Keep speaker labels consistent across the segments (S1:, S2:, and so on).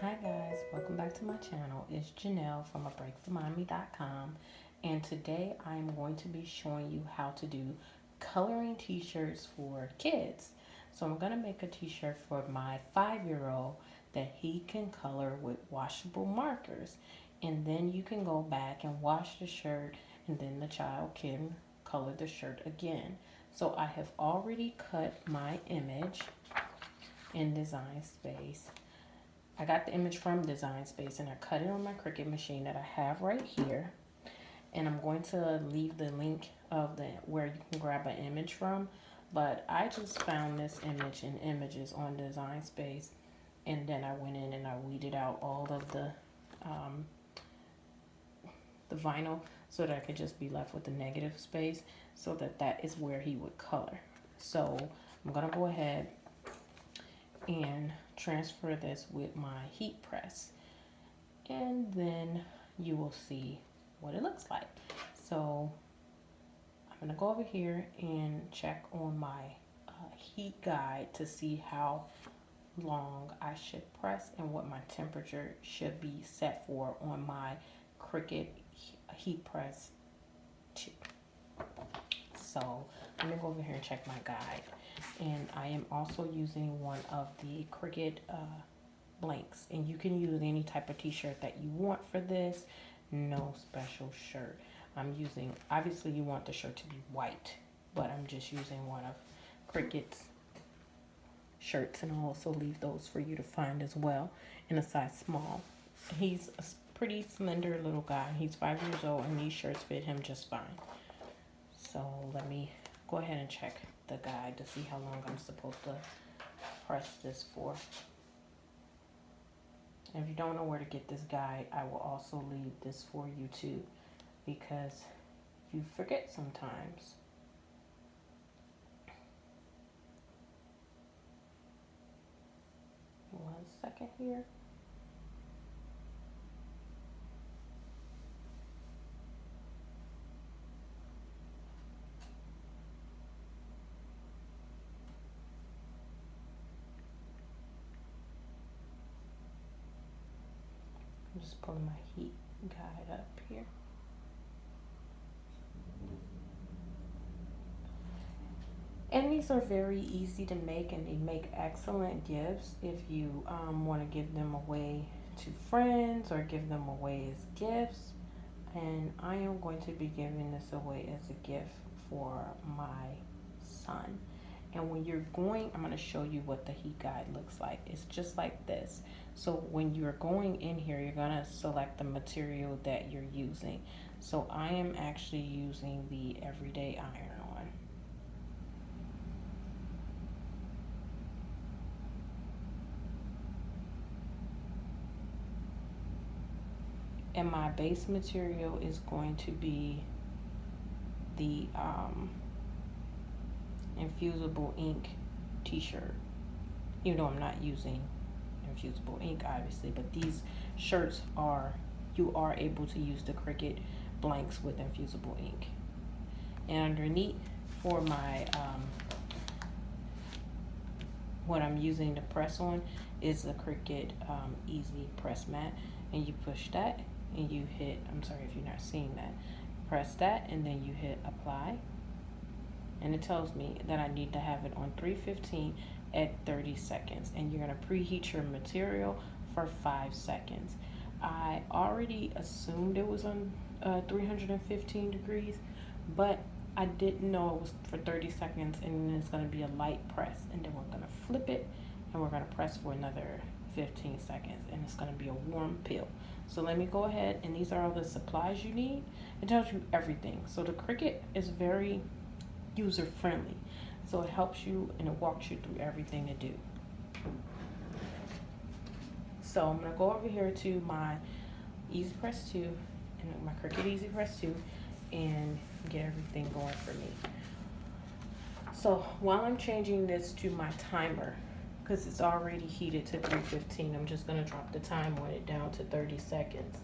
S1: Hi guys, welcome back to my channel. It's Janelle from abreakformommy.com, and today I'm going to be showing you how to do coloring t-shirts for kids. So I'm going to make a t-shirt for my 5-year-old that he can color with washable markers, and then you can go back and wash the shirt, and then the child can color the shirt again. So I have already cut my image in Design Space. I got the image from Design Space and I cut it on my Cricut machine that I have right here. And I'm going to leave the link of where you can grab an image from. But I just found this image in Images on Design Space. And then I went in and I weeded out all of the vinyl so that I could just be left with the negative space, so that is where he would color. So I'm going to go ahead and transfer this with my heat press, and then you will see what it looks like. So I'm gonna go over here and check on my heat guide to see how long I should press and what my temperature should be set for on my Cricut heat press 2. So let me go over here and check my guide. And I am also using one of the Cricut blanks. And you can use any type of t-shirt that you want for this. No special shirt. I'm using, obviously you want the shirt to be white, but I'm just using one of Cricut's shirts, and I'll also leave those for you to find as well in a size small. He's a pretty slender little guy. He's 5 years old, and these shirts fit him just fine. So let me go ahead and check the guide to see how long I'm supposed to press this for. And if you don't know where to get this guide, I will also leave this for you too, because you forget sometimes. One second here. I'm just pulling my heat guide up here. And these are very easy to make, and they make excellent gifts if you want to give them away to friends or give them away as gifts. And I am going to be giving this away as a gift for my son. And when you're going, I'm going to show you what the heat guide looks like. It's just like this. So when you're going in here, you're going to select the material that you're using. So I am actually using the Everyday Iron-On. And my base material is going to be the infusible ink t-shirt. Even though I'm not using infusible ink obviously, but these shirts you are able to use the Cricut blanks with infusible ink. And underneath for my what I'm using to press on is the Cricut EasyPress mat, and you push that and you hit, I'm sorry if you're not seeing that, press that and then you hit apply, and it tells me that I need to have it on 315 at 30 seconds, and you're going to preheat your material for 5 seconds. I already assumed it was on 315 degrees, but I didn't know it was for 30 seconds, and then it's going to be a light press, and then we're going to flip it and we're going to press for another 15 seconds, and it's going to be a warm peel. So let me go ahead, and these are all the supplies you need. It tells you everything. So the Cricut is very user friendly, so it helps you and it walks you through everything to do. So I'm going to go over here to my EasyPress 2 and my Cricut EasyPress 2 and get everything going for me. So while I'm changing this to my timer, because it's already heated to 315, I'm just going to drop the time on it down to 30 seconds.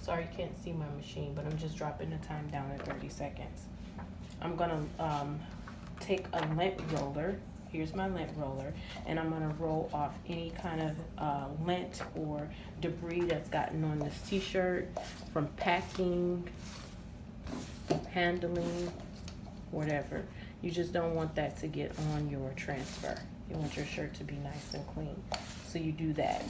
S1: Sorry you can't see my machine, but I'm just dropping the time down to 30 seconds. I'm going to take a lint roller here's my lint roller, and I'm gonna roll off any kind of lint or debris that's gotten on this t-shirt from packing, handling, whatever. You just don't want that to get on your transfer. You want your shirt to be nice and clean. So you do that.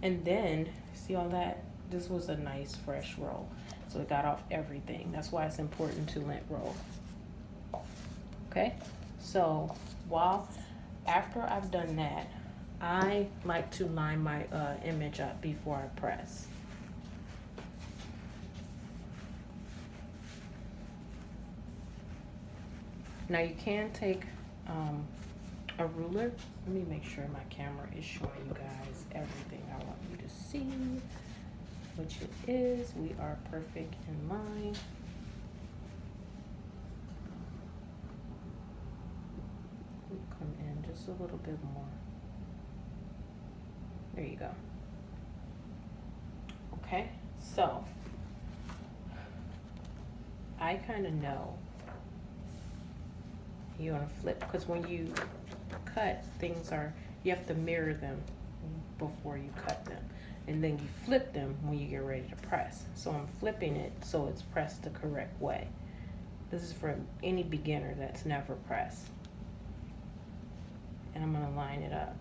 S1: And then, see all that? This was a nice fresh roll. So it got off everything. That's why it's important to lint roll. Okay? So after I've done that, I like to line my image up before I press. Now you can take a ruler. Let me make sure my camera is showing you guys everything I want you to see, which it is. We are perfect in line. Come in just a little bit more. There you go. Okay, so I kind of know you want to flip, because when you cut, you have to mirror them before you cut them, and then you flip them when you get ready to press. So I'm flipping it so it's pressed the correct way. This is for any beginner that's never pressed. And I'm gonna line it up.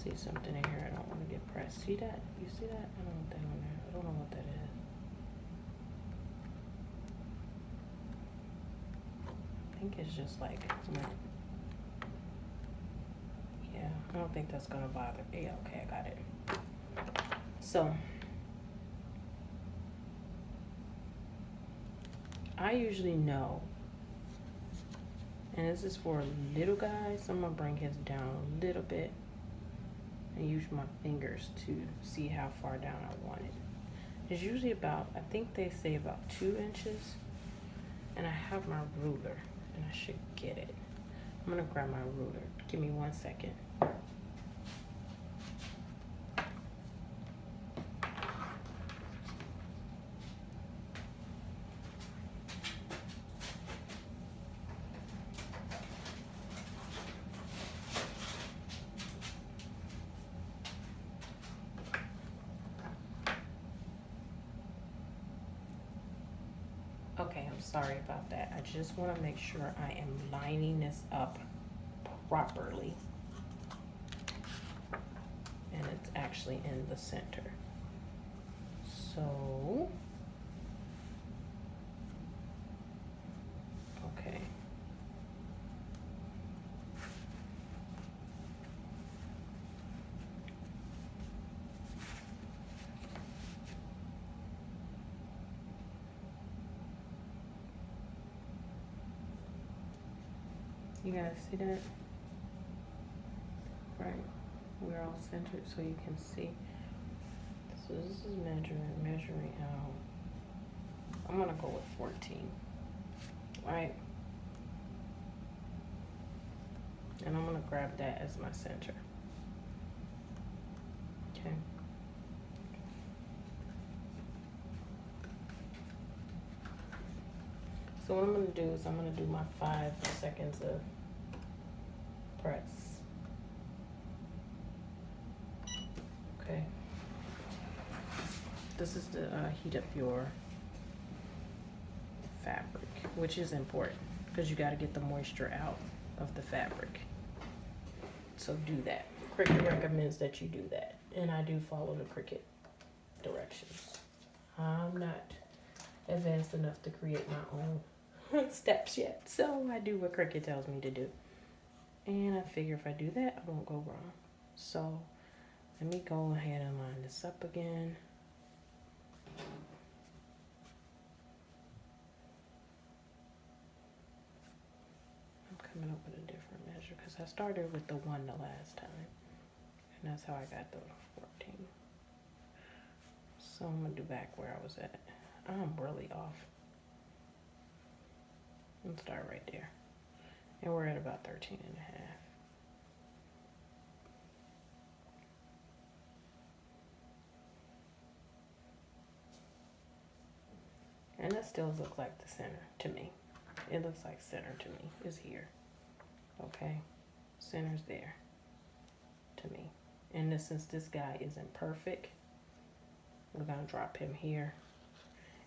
S1: See something in here I don't want to get pressed. See that? You see that? I don't want that on there. I don't know what that is. I think it's just like lint. Yeah, I don't think that's gonna bother. Yeah, okay, I got it. So I usually know, and this is for little guys, so I'm gonna bring his down a little bit and use my fingers to see how far down I want it. It's usually about, I think they say about 2 inches, and I have my ruler, and I should get it. I'm gonna grab my ruler. Give me 1 second. Okay, I'm sorry about that. I just want to make sure I am lining this up properly. And it's actually in the center. So, okay. You guys see that? Right. We're all centered so you can see. So this is measuring out. I'm gonna go with 14. Right? And I'm gonna grab that as my center. Okay. So what I'm gonna do is I'm gonna do my 5 seconds of press. Okay. This is to heat up your fabric, which is important because you got to get the moisture out of the fabric. So do that. Cricut recommends that you do that, and I do follow the Cricut directions. I'm not advanced enough to create my own steps yet, so I do what Cricut tells me to do. And I figure if I do that, I won't go wrong. So let me go ahead and line this up again. I'm coming up with a different measure because I started with the 1 the last time. And that's how I got the 14. So I'm going to do back where I was at. I'm really off. Let's start right there. And we're at about 13 and a half. And that still looks like the center to me. It looks like center to me. It's here. Okay, center's there to me. And this, since this guy isn't perfect, we're gonna drop him here.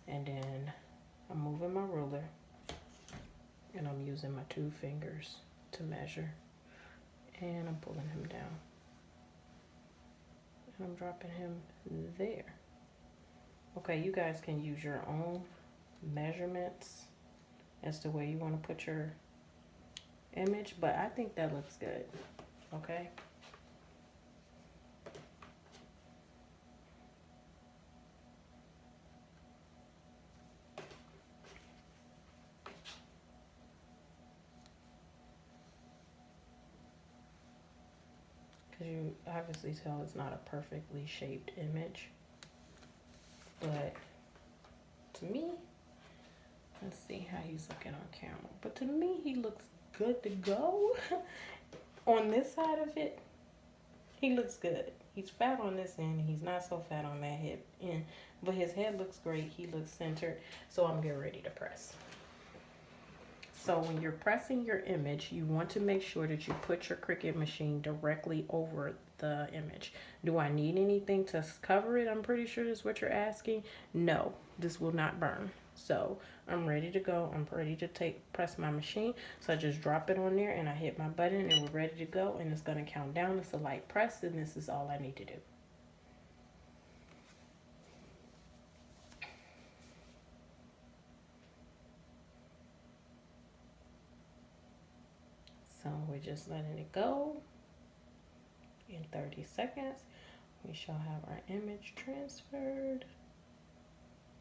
S1: And then I'm moving my ruler and I'm using my 2 fingers to measure. And I'm pulling him down. And I'm dropping him there. Okay, you guys can use your own measurements as to where you want to put your image, but I think that looks good. Okay. Because you obviously tell it's not a perfectly shaped image, but to me, let's see how he's looking on camera. But to me, he looks good to go. On this side of it, he looks good. He's fat on this end. He's not so fat on that hip end. But his head looks great. He looks centered. So I'm getting ready to press. So when you're pressing your image, you want to make sure that you put your Cricut machine directly over the image. Do I need anything to cover it? I'm pretty sure that's what you're asking. No, this will not burn. So I'm ready to go. I'm ready to press my machine. So I just drop it on there and I hit my button and we're ready to go. And it's going to count down. It's a light press and this is all I need to do. So we're just letting it go. In 30 seconds, we shall have our image transferred.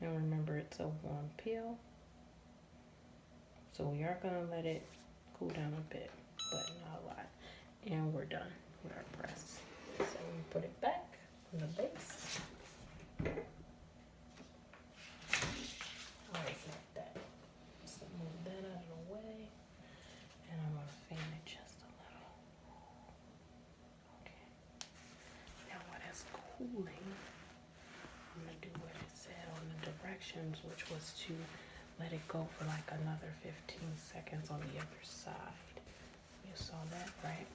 S1: And remember, it's a warm peel. So we are going to let it cool down a bit, but not a lot. And we're done with our press. So we put it back on the base. Always like that. So move that out of the way. And I'm going to fan it just a little. Okay. Now while that's cooling, I'm going to do what it said on the directions, which was to let it go for like another 15 seconds on the other side. You saw that, right?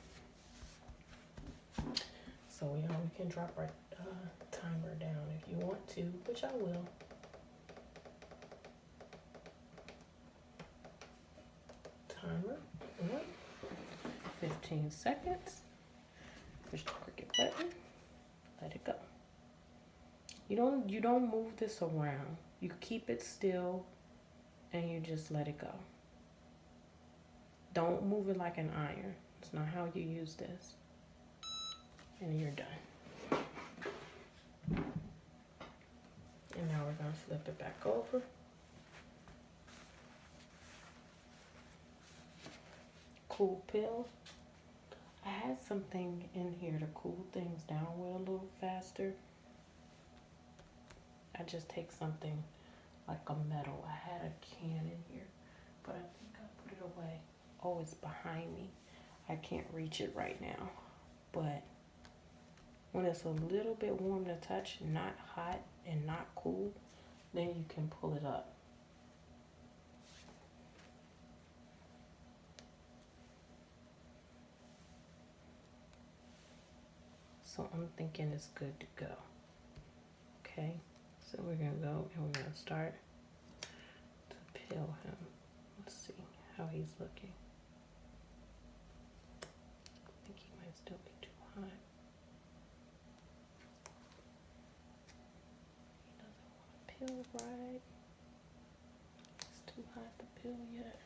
S1: So we can drop our timer down if you want to, which I will. Timer on. 15 seconds. Push the Cricut button. Let it go. You don't move this around. You keep it still and you just let it go. Don't move it like an iron. It's not how you use this. And you're done. And now we're going to flip it back over. Cool pill. I had something in here to cool things down with a little faster. I just take something like a metal. I had a can in here, but I think I put it away. Oh, it's behind me. I can't reach it right now. But when it's a little bit warm to touch, not hot and not cool, then you can pull it up. So I'm thinking it's good to go. Okay, so we're gonna go and we're gonna start to peel him. Let's see how he's looking. I think he might still be too hot. He doesn't want to peel right. It's too hot to peel yet.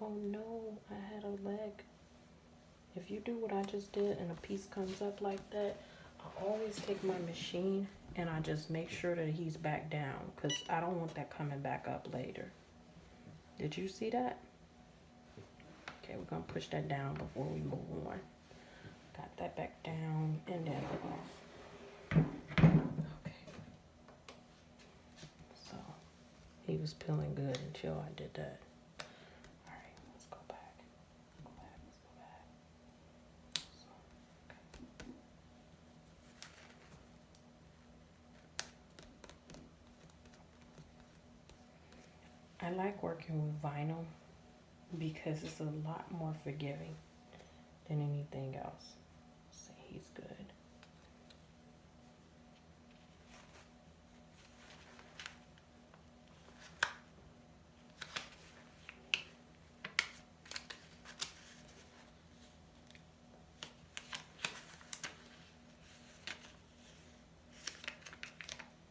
S1: Oh no, I had a leg. If you do what I just did and a piece comes up like that, I always take my machine and I just make sure that he's back down because I don't want that coming back up later. Did you see that? Okay, we're gonna push that down before we move on. Got that back down and then off. Okay. So he was peeling good until I did that. All right, let's go back. Let's go back. Let's go back. So, okay. I like working with vinyl because it's a lot more forgiving than anything else. See, he's good.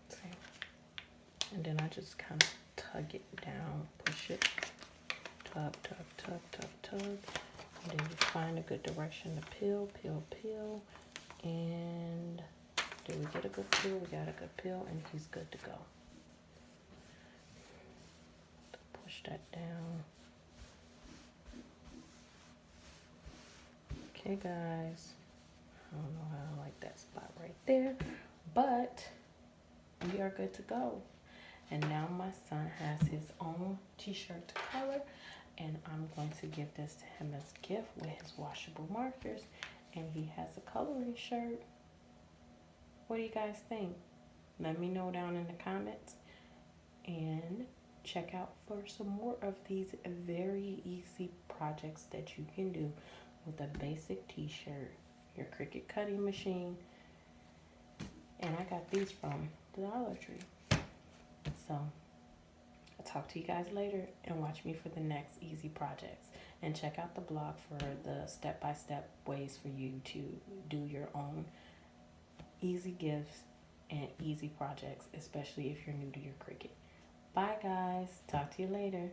S1: See? And then I just kind of tug it down, push it, tug, tug, tug, tug, tug. And then you find a good direction to peel, peel, peel. And did we get a good peel? We got a good peel, and he's good to go. Push that down. Okay, guys. I don't know how I like that spot right there, but we are good to go. And now my son has his own t-shirt to color, and I'm going to give this to him as a gift with his washable markers, and he has a coloring shirt. What do you guys think? Let me know down in the comments, and check out for some more of these very easy projects that you can do with a basic t-shirt, your Cricut cutting machine, and I got these from the Dollar Tree. So I'll talk to you guys later, and watch me for the next easy projects, and check out the blog for the step-by-step ways for you to do your own easy gifts and easy projects, especially if you're new to your Cricut. Bye guys, talk to you later.